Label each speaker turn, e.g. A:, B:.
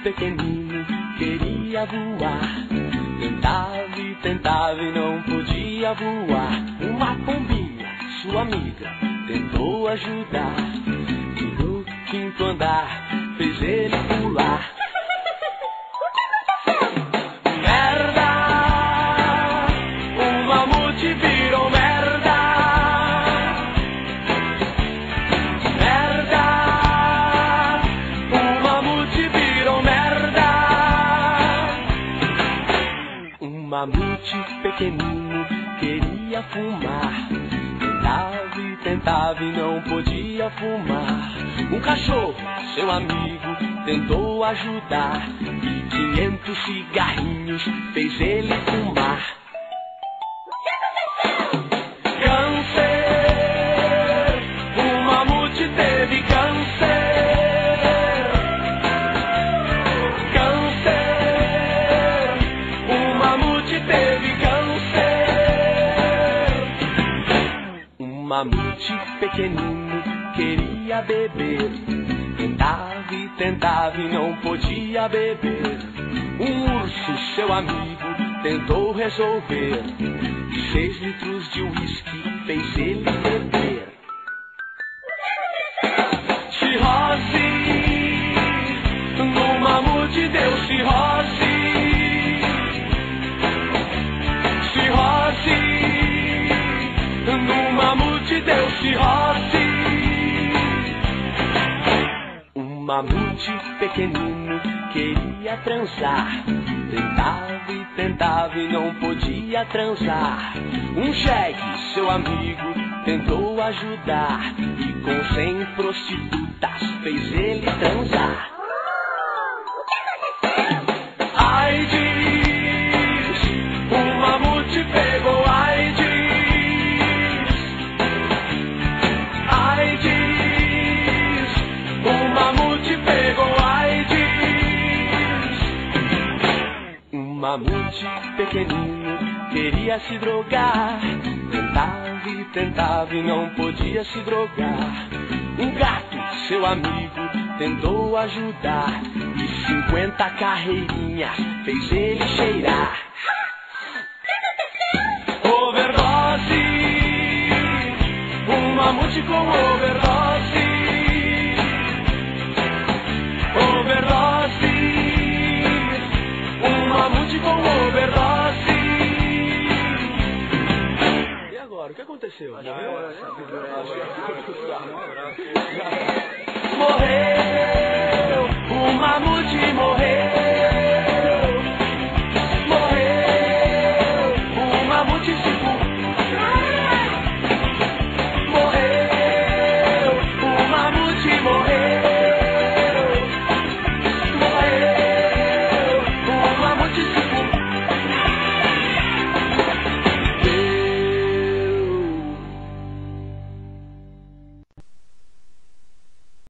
A: pequenino queria voar. Tentava e tentava e não podia voar. Uma pombinha, sua amiga, tentou ajudar. E no quinto andar fez ele pular. Merda! O mamute virou merda! Merda! O mamute virou merda! Um mamute pequenino queria fumar. Tentava e tentava e não podia fumar. Um cachorro, seu amigo, tentou ajudar. E 500 cigarrinhos fez ele fumar. Câncer! O mamute teve câncer! Câncer! O mamute teve câncer! Um mamute pequenino queria beber. Tentava e tentava e não podia beber. Um urso, seu amigo, tentou resolver. 6 litros de uísque fez ele beber. Cirrose! No mamute deu cirrose. Cirrose! No mamute deu cirrose. Um mamute pequenino queria transar. Tentava e tentava e não podia transar. Um jegue, seu amigo, tentou ajudar. E com 100 prostitutas fez ele transar. AIDS! O mamute pegou AIDS! AIDS! O mamute pegou AIDS! Um mamute pequenino queria se drogar. Tentava e tentava e não podia se drogar. Um gato, seu amigo, tentou ajudar. E 50 carreirinhas fez ele cheirar. Overdose! Um mamute com overdose. Overdose! Um mamute com overdose. E agora, o que aconteceu? Morreu! O mamute morreu!